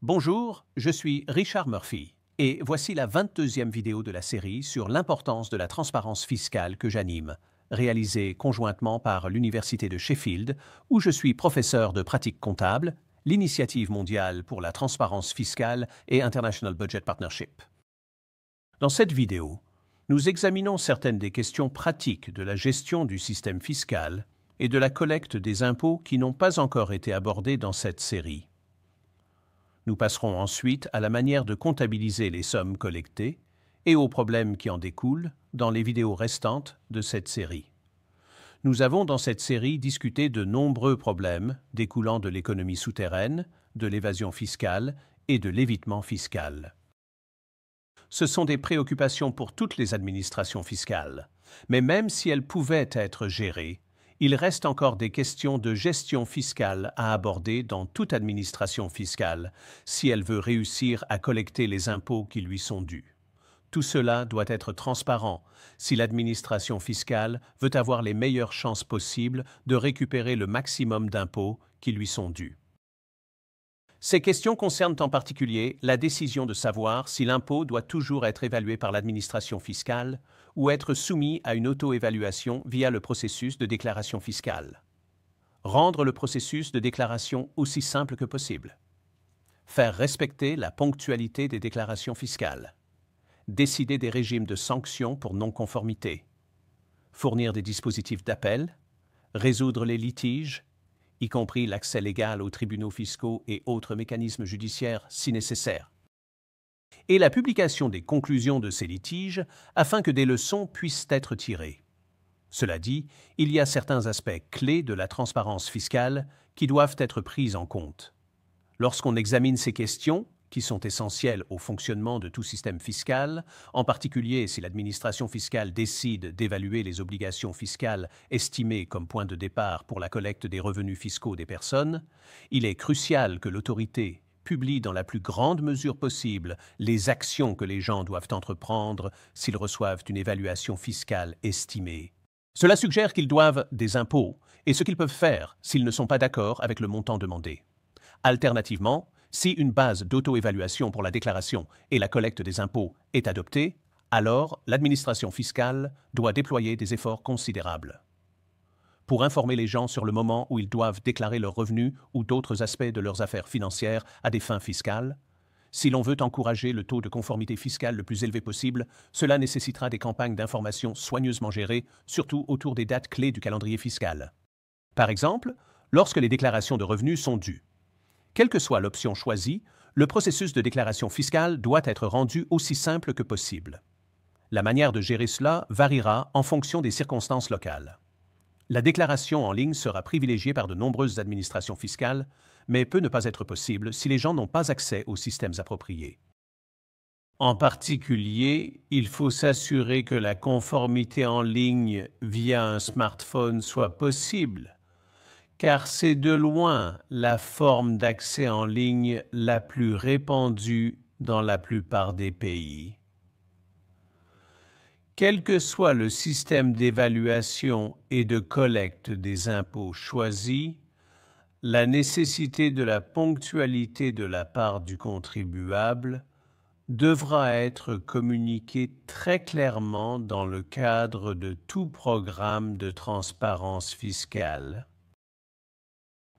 Bonjour, je suis Richard Murphy et voici la 22e vidéo de la série sur l'importance de la transparence fiscale que j'anime, réalisée conjointement par l'Université de Sheffield, où je suis professeur de pratique comptable, l'Initiative mondiale pour la transparence fiscale et International Budget Partnership. Dans cette vidéo, nous examinons certaines des questions pratiques de la gestion du système fiscal et de la collecte des impôts qui n'ont pas encore été abordées dans cette série. Nous passerons ensuite à la manière de comptabiliser les sommes collectées et aux problèmes qui en découlent dans les vidéos restantes de cette série. Nous avons dans cette série discuté de nombreux problèmes découlant de l'économie souterraine, de l'évasion fiscale et de l'évitement fiscal. Ce sont des préoccupations pour toutes les administrations fiscales, mais même si elles pouvaient être gérées, il reste encore des questions de gestion fiscale à aborder dans toute administration fiscale si elle veut réussir à collecter les impôts qui lui sont dus. Tout cela doit être transparent si l'administration fiscale veut avoir les meilleures chances possibles de récupérer le maximum d'impôts qui lui sont dus. Ces questions concernent en particulier la décision de savoir si l'impôt doit toujours être évalué par l'administration fiscale ou être soumis à une auto-évaluation via le processus de déclaration fiscale. Rendre le processus de déclaration aussi simple que possible. Faire respecter la ponctualité des déclarations fiscales. Décider des régimes de sanctions pour non-conformité. Fournir des dispositifs d'appel. Résoudre les litiges, y compris l'accès légal aux tribunaux fiscaux et autres mécanismes judiciaires si nécessaire. Et la publication des conclusions de ces litiges afin que des leçons puissent être tirées. Cela dit, il y a certains aspects clés de la transparence fiscale qui doivent être pris en compte. Lorsqu'on examine ces questions, qui sont essentielles au fonctionnement de tout système fiscal, en particulier si l'administration fiscale décide d'évaluer les obligations fiscales estimées comme point de départ pour la collecte des revenus fiscaux des personnes, il est crucial que l'autorité publie dans la plus grande mesure possible les actions que les gens doivent entreprendre s'ils reçoivent une évaluation fiscale estimée. Cela suggère qu'ils doivent des impôts et ce qu'ils peuvent faire s'ils ne sont pas d'accord avec le montant demandé. Alternativement, si une base d'auto-évaluation pour la déclaration et la collecte des impôts est adoptée, alors l'administration fiscale doit déployer des efforts considérables pour informer les gens sur le moment où ils doivent déclarer leurs revenus ou d'autres aspects de leurs affaires financières à des fins fiscales. Si l'on veut encourager le taux de conformité fiscale le plus élevé possible, cela nécessitera des campagnes d'information soigneusement gérées, surtout autour des dates clés du calendrier fiscal. Par exemple, lorsque les déclarations de revenus sont dues. Quelle que soit l'option choisie, le processus de déclaration fiscale doit être rendu aussi simple que possible. La manière de gérer cela variera en fonction des circonstances locales. La déclaration en ligne sera privilégiée par de nombreuses administrations fiscales, mais peut ne pas être possible si les gens n'ont pas accès aux systèmes appropriés. En particulier, il faut s'assurer que la conformité en ligne via un smartphone soit possible, car c'est de loin la forme d'accès en ligne la plus répandue dans la plupart des pays. Quel que soit le système d'évaluation et de collecte des impôts choisi, la nécessité de la ponctualité de la part du contribuable devra être communiquée très clairement dans le cadre de tout programme de transparence fiscale.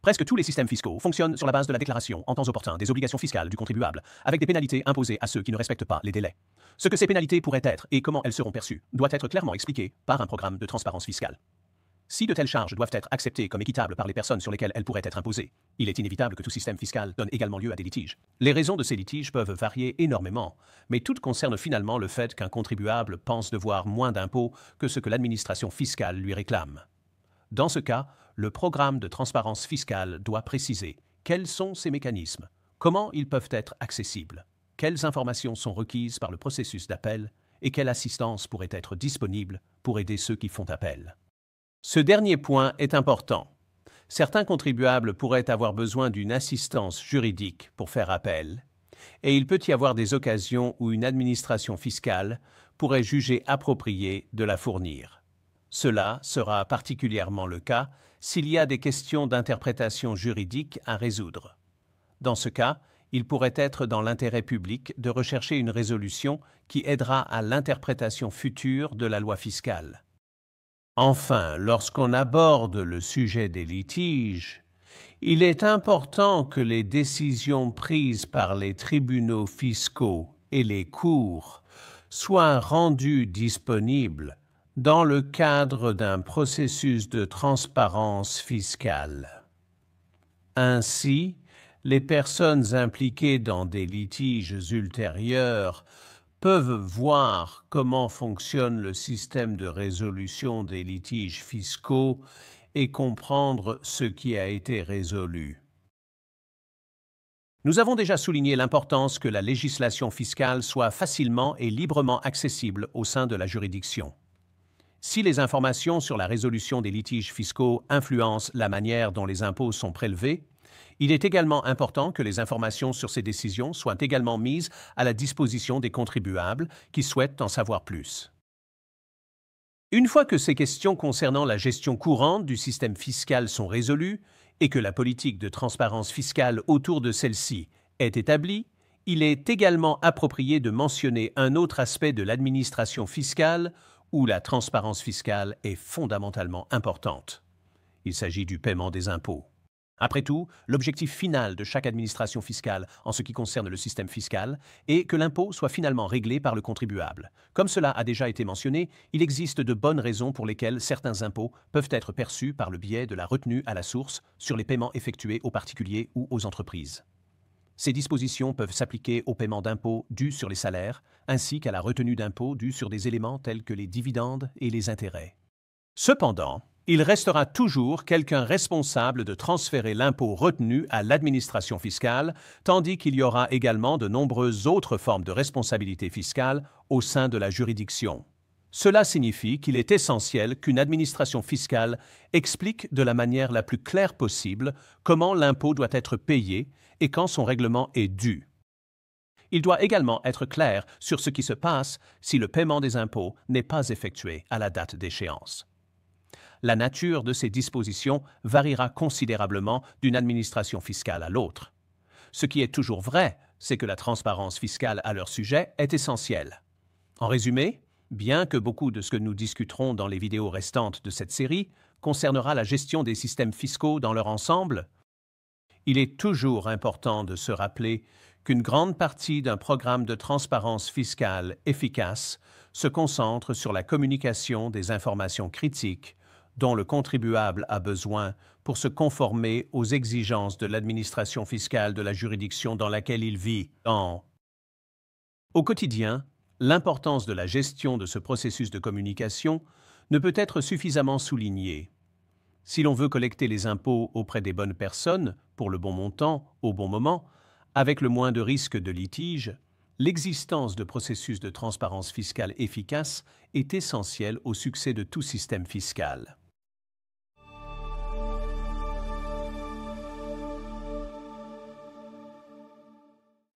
Presque tous les systèmes fiscaux fonctionnent sur la base de la déclaration en temps opportun des obligations fiscales du contribuable, avec des pénalités imposées à ceux qui ne respectent pas les délais. Ce que ces pénalités pourraient être et comment elles seront perçues doit être clairement expliqué par un programme de transparence fiscale. Si de telles charges doivent être acceptées comme équitables par les personnes sur lesquelles elles pourraient être imposées, il est inévitable que tout système fiscal donne également lieu à des litiges. Les raisons de ces litiges peuvent varier énormément, mais toutes concernent finalement le fait qu'un contribuable pense devoir moins d'impôts que ce que l'administration fiscale lui réclame. Dans ce cas, le programme de transparence fiscale doit préciser quels sont ces mécanismes, comment ils peuvent être accessibles, quelles informations sont requises par le processus d'appel et quelle assistance pourrait être disponible pour aider ceux qui font appel. Ce dernier point est important. Certains contribuables pourraient avoir besoin d'une assistance juridique pour faire appel, et il peut y avoir des occasions où une administration fiscale pourrait juger approprié de la fournir. Cela sera particulièrement le cas s'il y a des questions d'interprétation juridique à résoudre. Dans ce cas, il pourrait être dans l'intérêt public de rechercher une résolution qui aidera à l'interprétation future de la loi fiscale. Enfin, lorsqu'on aborde le sujet des litiges, il est important que les décisions prises par les tribunaux fiscaux et les cours soient rendues disponibles dans le cadre d'un processus de transparence fiscale. Ainsi, les personnes impliquées dans des litiges ultérieurs peuvent voir comment fonctionne le système de résolution des litiges fiscaux et comprendre ce qui a été résolu. Nous avons déjà souligné l'importance que la législation fiscale soit facilement et librement accessible au sein de la juridiction. Si les informations sur la résolution des litiges fiscaux influencent la manière dont les impôts sont prélevés, il est également important que les informations sur ces décisions soient également mises à la disposition des contribuables qui souhaitent en savoir plus. Une fois que ces questions concernant la gestion courante du système fiscal sont résolues et que la politique de transparence fiscale autour de celle-ci est établie, il est également approprié de mentionner un autre aspect de l'administration fiscale où la transparence fiscale est fondamentalement importante. Il s'agit du paiement des impôts. Après tout, l'objectif final de chaque administration fiscale en ce qui concerne le système fiscal est que l'impôt soit finalement réglé par le contribuable. Comme cela a déjà été mentionné, il existe de bonnes raisons pour lesquelles certains impôts peuvent être perçus par le biais de la retenue à la source sur les paiements effectués aux particuliers ou aux entreprises. Ces dispositions peuvent s'appliquer au paiement d'impôts dus sur les salaires, ainsi qu'à la retenue d'impôts dus sur des éléments tels que les dividendes et les intérêts. Cependant, il restera toujours quelqu'un responsable de transférer l'impôt retenu à l'administration fiscale, tandis qu'il y aura également de nombreuses autres formes de responsabilité fiscale au sein de la juridiction. Cela signifie qu'il est essentiel qu'une administration fiscale explique de la manière la plus claire possible comment l'impôt doit être payé et quand son règlement est dû. Il doit également être clair sur ce qui se passe si le paiement des impôts n'est pas effectué à la date d'échéance. La nature de ces dispositions variera considérablement d'une administration fiscale à l'autre. Ce qui est toujours vrai, c'est que la transparence fiscale à leur sujet est essentielle. En résumé, bien que beaucoup de ce que nous discuterons dans les vidéos restantes de cette série concernera la gestion des systèmes fiscaux dans leur ensemble, il est toujours important de se rappeler qu'une grande partie d'un programme de transparence fiscale efficace se concentre sur la communication des informations critiques dont le contribuable a besoin pour se conformer aux exigences de l'administration fiscale de la juridiction dans laquelle il vit. Au quotidien, l'importance de la gestion de ce processus de communication ne peut être suffisamment soulignée. Si l'on veut collecter les impôts auprès des bonnes personnes, pour le bon montant, au bon moment, avec le moins de risques de litige, l'existence de processus de transparence fiscale efficace est essentielle au succès de tout système fiscal.